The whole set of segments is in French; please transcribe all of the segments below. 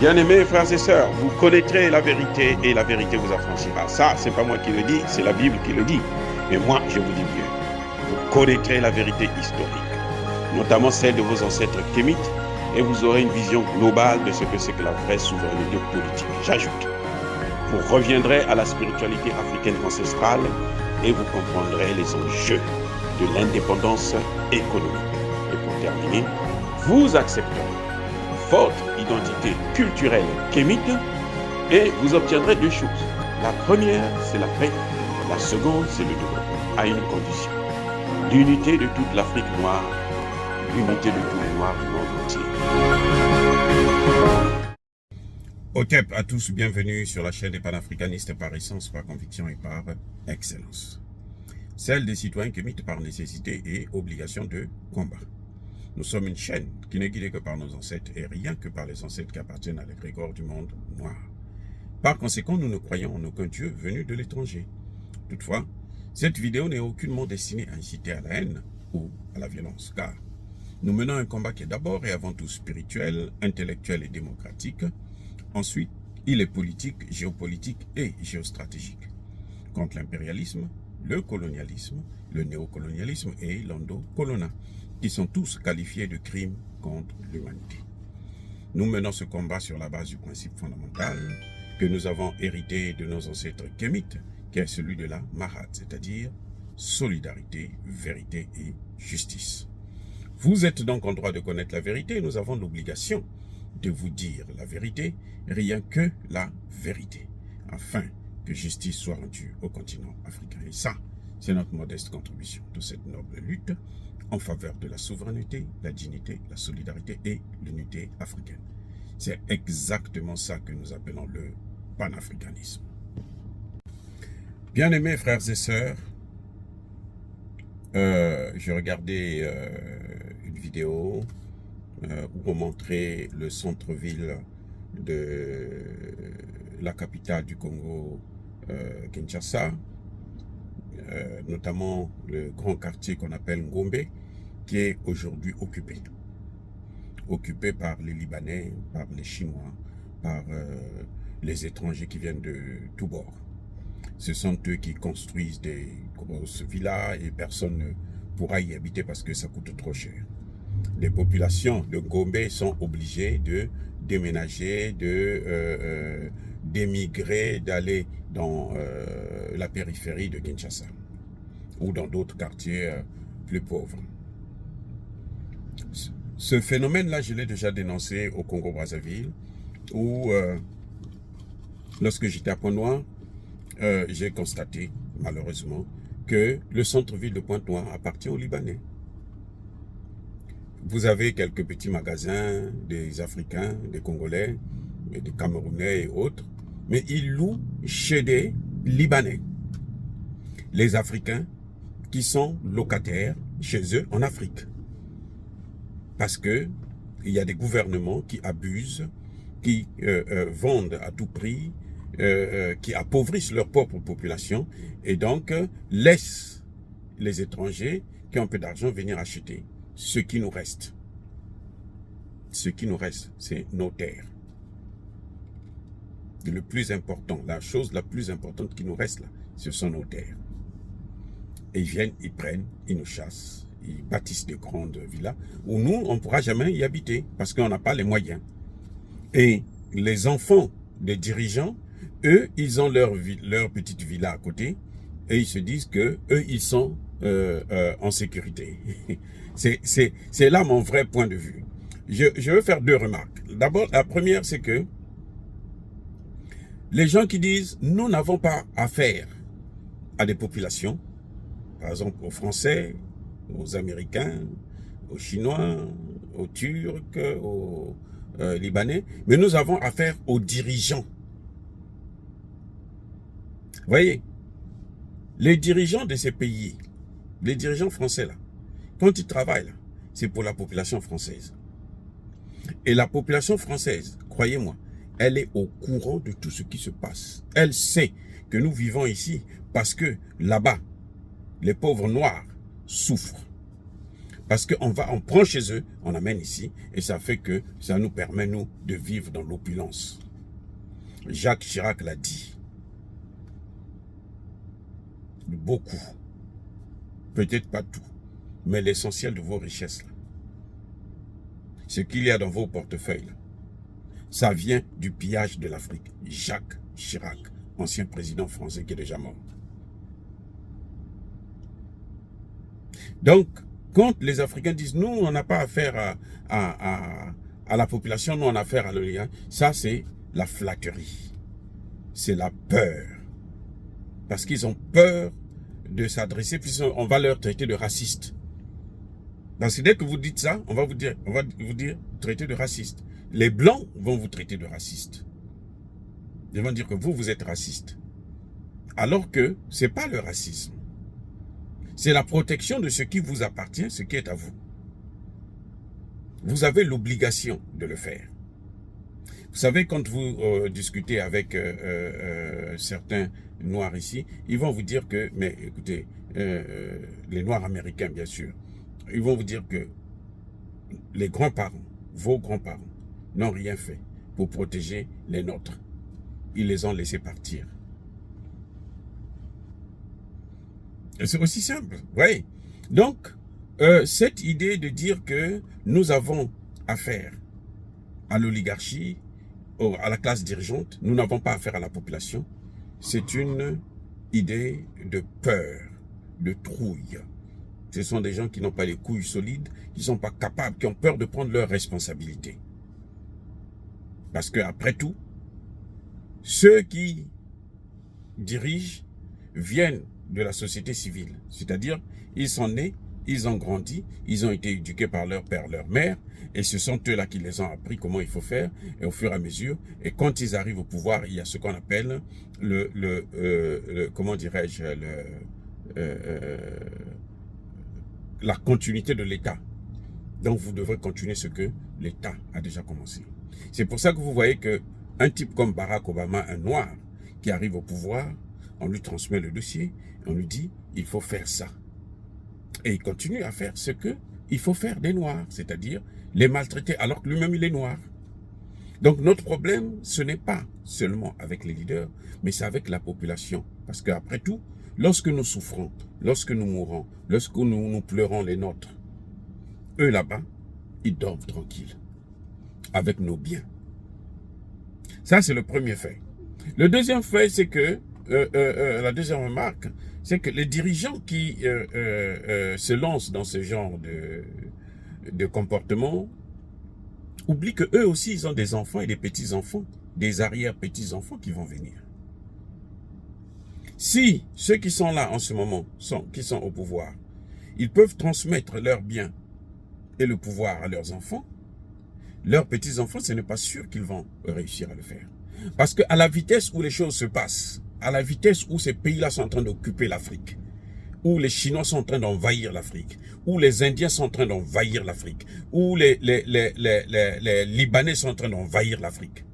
Bien-aimés frères et sœurs, vous connaîtrez la vérité et la vérité vous affranchira. Ça, c'est pas moi qui le dis, c'est la Bible qui le dit. Mais moi, je vous dis mieux. Vous connaîtrez la vérité historique, notamment celle de vos ancêtres kémites, et vous aurez une vision globale de ce que c'est que la vraie souveraineté politique. J'ajoute, vous reviendrez à la spiritualité africaine ancestrale et vous comprendrez les enjeux de l'indépendance économique. Et pour terminer, vous accepterez votre identité culturelle kémite et vous obtiendrez deux choses. La première, c'est la paix. La seconde, c'est le développement, à une condition. L'unité de toute l'Afrique noire, l'unité de tous les Noirs du monde entier. Otep à tous, bienvenue sur la chaîne des panafricanistes par essence, par conviction et par excellence. Celle des citoyens kémites par nécessité et obligation de combat. Nous sommes une chaîne qui n'est guidée que par nos ancêtres et rien que par les ancêtres qui appartiennent à l'égrégore du monde noir. Par conséquent, nous ne croyons en aucun Dieu venu de l'étranger. Toutefois, cette vidéo n'est aucunement destinée à inciter à la haine ou à la violence, car nous menons un combat qui est d'abord et avant tout spirituel, intellectuel et démocratique. Ensuite, il est politique, géopolitique et géostratégique. Contre l'impérialisme, le colonialisme, le néocolonialisme et l'endocolonat, qui sont tous qualifiés de crimes contre l'humanité. Nous menons ce combat sur la base du principe fondamental que nous avons hérité de nos ancêtres kémites, qui est celui de la Mahat, c'est-à-dire solidarité, vérité et justice. Vous êtes donc en droit de connaître la vérité et nous avons l'obligation de vous dire la vérité, rien que la vérité, afin que justice soit rendue au continent africain. Et ça, c'est notre modeste contribution de cette noble lutte en faveur de la souveraineté, la dignité, la solidarité et l'unité africaine. C'est exactement ça que nous appelons le panafricanisme. Bien-aimés frères et sœurs, j'ai regardé une vidéo où on montrait le centre-ville de la capitale du Congo, Kinshasa, notamment le grand quartier qu'on appelle Ngombe, qui est aujourd'hui occupé par les Libanais, par les Chinois, par les étrangers qui viennent de tous bords. Ce sont eux qui construisent des grosses villas et personne ne pourra y habiter parce que ça coûte trop cher. Les populations de Ngombe sont obligées de déménager, d'émigrer, d'aller dans la périphérie de Kinshasa ou dans d'autres quartiers plus pauvres. Ce phénomène-là, je l'ai déjà dénoncé au Congo-Brazzaville, où lorsque j'étais à Pointe-Noire, j'ai constaté, malheureusement, que le centre-ville de Pointe-Noire appartient aux Libanais. Vous avez quelques petits magasins, des Africains, des Congolais, des Camerounais et autres, mais ils louent chez des Libanais. Les Africains qui sont locataires chez eux en Afrique. Parce que il y a des gouvernements qui abusent, qui vendent à tout prix, qui appauvrissent leur propre population et donc laissent les étrangers qui ont un peu d'argent venir acheter ce qui nous reste. Ce qui nous reste, c'est nos terres. Et le plus important, la chose la plus importante qui nous reste là, ce sont nos terres. Et ils viennent, ils prennent, ils nous chassent, ils bâtissent de grandes villas où nous, on ne pourra jamais y habiter parce qu'on n'a pas les moyens. Et les enfants des dirigeants, eux, ils ont leur petite villa à côté et ils se disent que eux, ils sont en sécurité. C'est là mon vrai point de vue. Je veux faire deux remarques. D'abord, la première, c'est que les gens qui disent « nous n'avons pas affaire à des populations », par exemple aux Français, aux Américains, aux Chinois, aux Turcs, aux Libanais, mais nous avons affaire aux dirigeants. Vous voyez, les dirigeants de ces pays, les dirigeants français là, quand ils travaillent là, c'est pour la population française. Et la population française, croyez-moi, elle est au courant de tout ce qui se passe. Elle sait que nous vivons ici parce que là-bas, les pauvres noirs souffrent. Parce on prend chez eux, on amène ici, et ça fait que ça nous permet, nous, de vivre dans l'opulence. Jacques Chirac l'a dit. Beaucoup. Peut-être pas tout, mais l'essentiel de vos richesses, là, ce qu'il y a dans vos portefeuilles, là, ça vient du pillage de l'Afrique. Jacques Chirac, ancien président français qui est déjà mort. Donc, quand les Africains disent, nous, on n'a pas affaire à la population, nous, on a affaire à l'oligarchie, ça, c'est la flatterie. C'est la peur. Parce qu'ils ont peur de s'adresser, puis on va leur traiter de racistes. Parce que dès que vous dites ça, on va vous dire traiter de raciste. Les Blancs vont vous traiter de raciste. Ils vont dire que vous êtes raciste. Alors que ce n'est pas le racisme. C'est la protection de ce qui vous appartient, ce qui est à vous. Vous avez l'obligation de le faire. Vous savez, quand vous discutez avec certains Noirs ici, ils vont vous dire que, mais écoutez, les Noirs américains bien sûr, ils vont vous dire que les grands-parents, vos grands-parents, n'ont rien fait pour protéger les nôtres. Ils les ont laissés partir. C'est aussi simple, vous voyez. Donc, cette idée de dire que nous avons affaire à l'oligarchie, à la classe dirigeante, nous n'avons pas affaire à la population, c'est une idée de peur, de trouille. Ce sont des gens qui n'ont pas les couilles solides, qui ne sont pas capables, qui ont peur de prendre leurs responsabilités. Parce qu'après tout, ceux qui dirigent viennent de la société civile. C'est-à-dire, ils sont nés, ils ont grandi, ils ont été éduqués par leur père, leur mère, et ce sont eux-là qui les ont appris comment il faut faire, et au fur et à mesure, et quand ils arrivent au pouvoir, il y a ce qu'on appelle comment dirais-je, la continuité de l'État. Donc vous devrez continuer ce que l'État a déjà commencé. C'est pour ça que vous voyez que un type comme Barack Obama, un noir, qui arrive au pouvoir, on lui transmet le dossier, on lui dit, il faut faire ça. Et il continue à faire ce qu'il faut faire des noirs, c'est-à-dire les maltraiter, alors que lui-même il est noir. Donc notre problème, ce n'est pas seulement avec les leaders, mais c'est avec la population. Parce qu'après tout, lorsque nous souffrons, lorsque nous mourons, lorsque nous pleurons les nôtres, eux là-bas, ils dorment tranquilles, avec nos biens. Ça, c'est le premier fait. Le deuxième fait, c'est que, la deuxième remarque, c'est que les dirigeants qui se lancent dans ce genre de comportement oublient qu'eux aussi, ils ont des enfants et des petits-enfants, des arrière-petits-enfants qui vont venir. Si ceux qui sont là en ce moment, qui sont au pouvoir, ils peuvent transmettre leurs biens et le pouvoir à leurs enfants, leurs petits-enfants, ce n'est pas sûr qu'ils vont réussir à le faire. Parce qu'à la vitesse où les choses se passent, à la vitesse où ces pays-là sont en train d'occuper l'Afrique, où les Chinois sont en train d'envahir l'Afrique, où les Indiens sont en train d'envahir l'Afrique, où les Libanais sont en train d'envahir l'Afrique.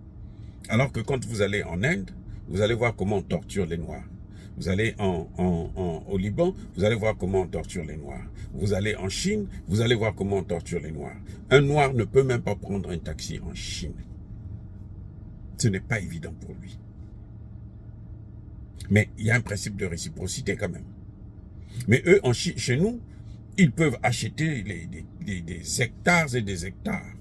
Alors que quand vous allez en Inde, vous allez voir comment on torture les Noirs. Vous allez au Liban, vous allez voir comment on torture les Noirs. Vous allez en Chine, vous allez voir comment on torture les Noirs. Un Noir ne peut même pas prendre un taxi en Chine. Ce n'est pas évident pour lui. Mais il y a un principe de réciprocité quand même. Mais eux, chez nous, ils peuvent acheter des hectares et des hectares,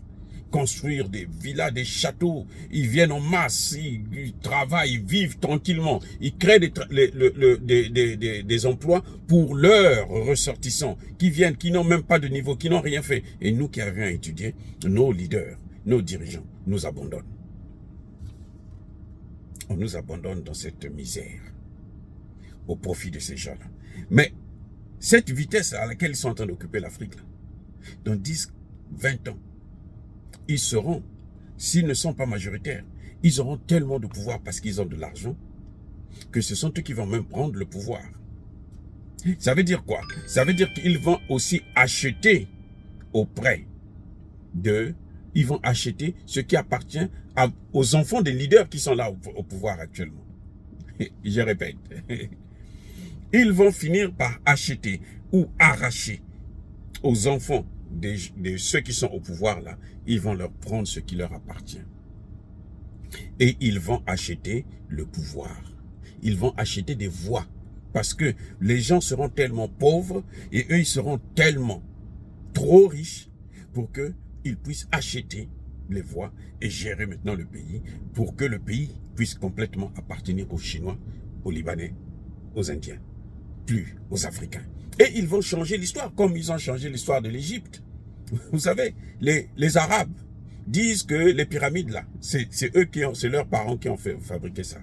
construire des villas, des châteaux. Ils viennent en masse, ils travaillent, ils vivent tranquillement. Ils créent des emplois pour leurs ressortissants qui viennent, qui n'ont même pas de niveau, qui n'ont rien fait. Et nous qui avions étudié, nos leaders, nos dirigeants nous abandonnent. On nous abandonne dans cette misère au profit de ces gens-là. Mais cette vitesse à laquelle ils sont en train d'occuper l'Afrique, dans 10, 20 ans, ils seront, s'ils ne sont pas majoritaires, ils auront tellement de pouvoir parce qu'ils ont de l'argent, que ce sont eux qui vont même prendre le pouvoir. Ça veut dire quoi? Ça veut dire qu'ils vont aussi acheter auprès d'eux, ils vont acheter ce qui appartient aux enfants des leaders qui sont là au pouvoir actuellement. Je répète. Ils vont finir par acheter ou arracher aux enfants de ceux qui sont au pouvoir là, ils vont leur prendre ce qui leur appartient. Et ils vont acheter le pouvoir. Ils vont acheter des voix. Parce que les gens seront tellement pauvres et eux, ils seront tellement trop riches pour qu'ils puissent acheter les voix et gérer maintenant le pays pour que le pays puisse complètement appartenir aux Chinois, aux Libanais, aux Indiens, plus aux Africains. Et ils vont changer l'histoire comme ils ont changé l'histoire de l'Égypte. Vous savez, les Arabes disent que les pyramides là, c'est eux qui ont, c'est leurs parents qui ont fabriqué ça.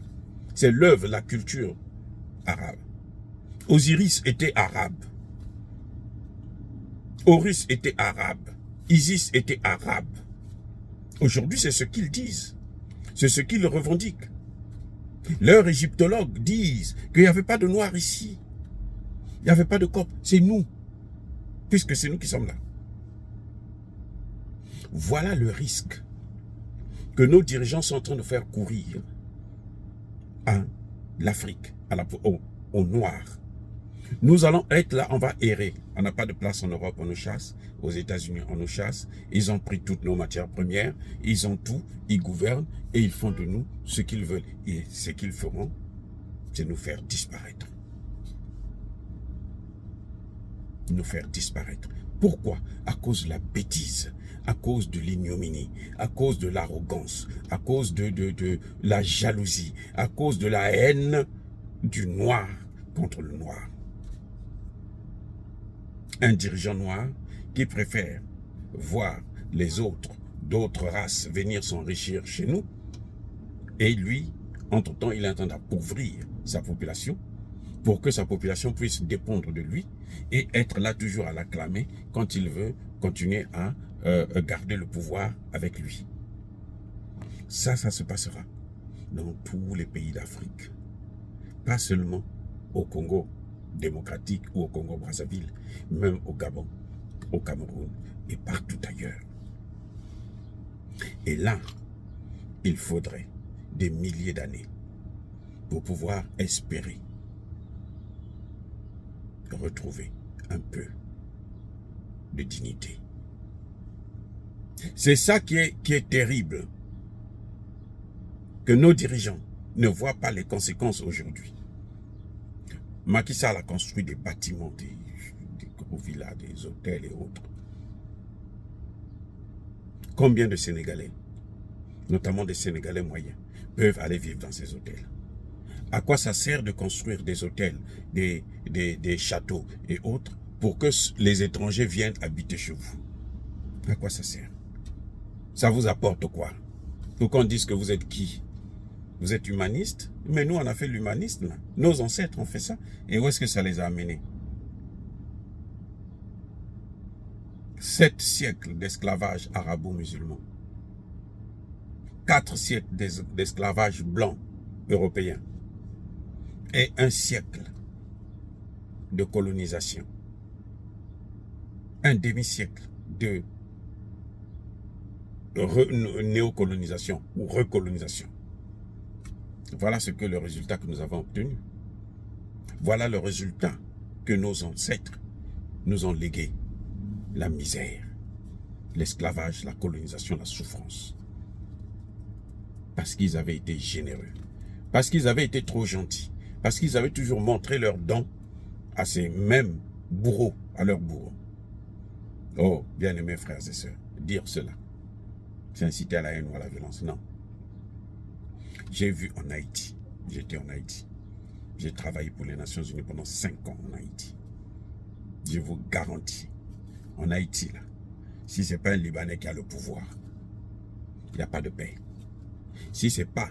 C'est l'œuvre, la culture arabe. Osiris était arabe. Horus était arabe. Isis était arabe. Aujourd'hui, c'est ce qu'ils disent. C'est ce qu'ils revendiquent. Leurs égyptologues disent qu'il n'y avait pas de noirs ici. Il n'y avait pas de coptes. C'est nous. Puisque c'est nous qui sommes là. Voilà le risque que nos dirigeants sont en train de faire courir à l'Afrique, aux Noirs. Nous allons être là, on va errer. On n'a pas de place en Europe, on nous chasse. Aux États-Unis, on nous chasse. Ils ont pris toutes nos matières premières. Ils ont tout. Ils gouvernent et ils font de nous ce qu'ils veulent. Et ce qu'ils feront, c'est nous faire disparaître. Nous faire disparaître. Pourquoi? À cause de la bêtise, à cause de l'ignominie, à cause de l'arrogance, à cause de la jalousie, à cause de la haine du noir contre le noir. Un dirigeant noir qui préfère voir les autres, d'autres races venir s'enrichir chez nous, et lui, entre-temps, il est en train d'appauvrir sa population pour que sa population puisse dépendre de lui et être là toujours à l'acclamer quand il veut continuer à garder le pouvoir avec lui. Ça se passera dans tous les pays d'Afrique. Pas seulement au Congo démocratique ou au Congo-Brazzaville, même au Gabon, au Cameroun et partout ailleurs. Et là, il faudrait des milliers d'années pour pouvoir espérer retrouver un peu de dignité. C'est ça qui est terrible, que nos dirigeants ne voient pas les conséquences aujourd'hui. Macky Sall a construit des bâtiments, des gros villas, des hôtels et autres. Combien de Sénégalais, notamment des Sénégalais moyens, peuvent aller vivre dans ces hôtels? À quoi ça sert de construire des hôtels, des châteaux et autres pour que les étrangers viennent habiter chez vous? À quoi ça sert? Ça vous apporte quoi? Pour qu'on dise que vous êtes qui? Vous êtes humaniste? Mais nous, on a fait l'humanisme. Nos ancêtres ont fait ça. Et où est-ce que ça les a amenés? 7 siècles d'esclavage arabo-musulman. 4 siècles d'esclavage blanc européen. Et 1 siècle de colonisation. Un demi-siècle de néocolonisation ou recolonisation. Voilà ce que le résultat que nous avons obtenu. Voilà le résultat que nos ancêtres nous ont légué. La misère, l'esclavage, la colonisation, la souffrance. Parce qu'ils avaient été généreux. Parce qu'ils avaient été trop gentils. Parce qu'ils avaient toujours montré leurs dons à ces mêmes bourreaux, à leurs bourreaux. Oh, bien-aimés frères et sœurs, dire cela, c'est inciter à la haine ou à la violence. Non. J'ai vu en Haïti, j'étais en Haïti. J'ai travaillé pour les Nations Unies pendant 5 ans en Haïti. Je vous garantis, en Haïti, là, si ce n'est pas un Libanais qui a le pouvoir, il n'y a pas de paix. Si ce n'est pas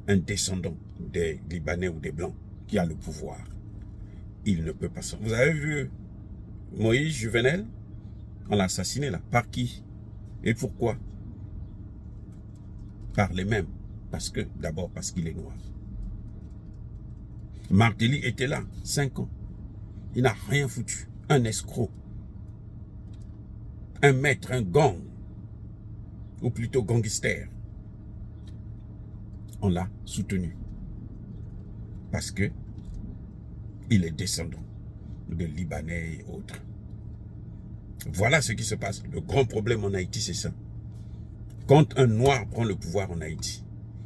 un descendant des Libanais ou des Blancs qui a le pouvoir, il ne peut pas sortir. Vous avez vu Moïse Juvenel? On l'a assassiné là. Par qui? Et pourquoi? Par les mêmes. Parce que, d'abord, parce qu'il est noir. Martelly était là, 5 ans. Il n'a rien foutu. Un escroc. Un maître, un gang. Ou plutôt gangster. On l'a soutenu. Parce que il est descendant de Libanais et autres. Voilà ce qui se passe. Le grand problème en Haïti, c'est ça. Quand un noir prend le pouvoir en Haïti,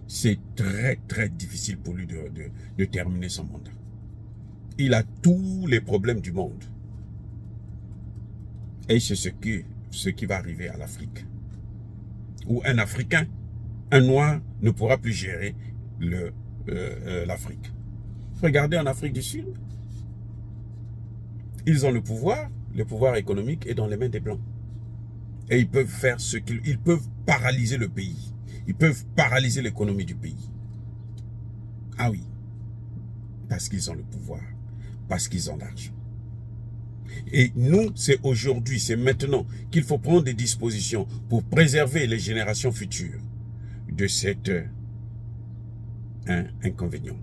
c'est très très difficile pour lui de terminer son mandat. Il a tous les problèmes du monde. Et c'est ce qui va arriver à l'Afrique. Où un Africain, un noir, ne pourra plus gérer l'Afrique. Regardez en Afrique du Sud. Ils ont le pouvoir économique est dans les mains des Blancs. Et ils peuvent faire ce qu'ils peuvent paralyser le pays. Ils peuvent paralyser l'économie du pays. Ah oui. Parce qu'ils ont le pouvoir. Parce qu'ils ont l'argent. Et nous, c'est aujourd'hui, c'est maintenant qu'il faut prendre des dispositions pour préserver les générations futures de cet inconvénient,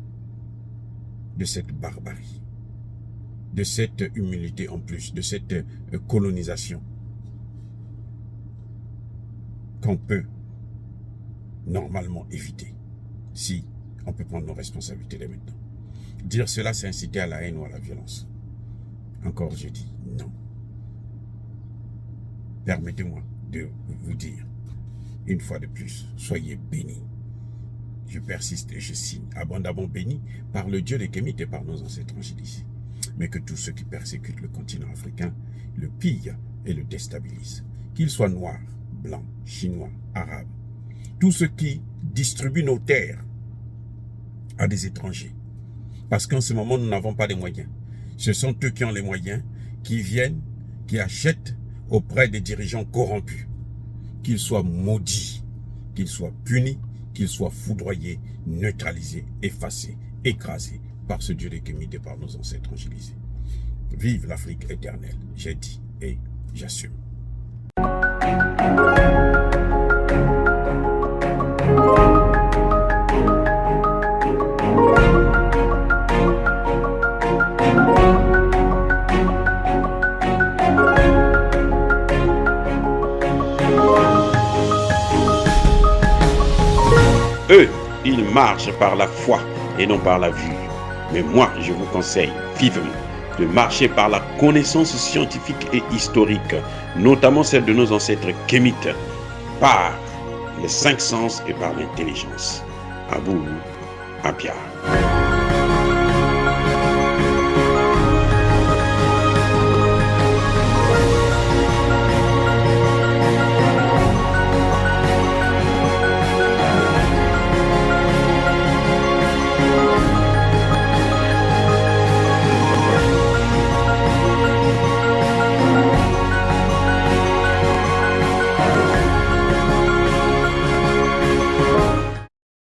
de cette barbarie, de cette humilité en plus, de cette colonisation qu'on peut normalement éviter si on peut prendre nos responsabilités dès maintenant. Dire cela, c'est inciter à la haine ou à la violence. Encore, je dis non. Permettez-moi de vous dire, une fois de plus, soyez bénis. Je persiste et je signe, abondamment bénis par le Dieu des Kémites et par nos ancêtres angéliques. Mais que tous ceux qui persécutent le continent africain le pillent et le déstabilisent. Qu'ils soient noirs, blancs, chinois, arabes. Tous ceux qui distribuent nos terres à des étrangers. Parce qu'en ce moment, nous n'avons pas de moyens. Ce sont eux qui ont les moyens, qui viennent, qui achètent auprès des dirigeants corrompus. Qu'ils soient maudits, qu'ils soient punis, qu'ils soient foudroyés, neutralisés, effacés, écrasés par ce Dieu des Kémites et par nos ancêtres angélisés. Vive l'Afrique éternelle, j'ai dit et j'assume. Eux, ils marchent par la foi et non par la vue. Mais moi, je vous conseille vivement de marcher par la connaissance scientifique et historique, notamment celle de nos ancêtres kémites, par les 5 sens et par l'intelligence. À vous, à Pierre.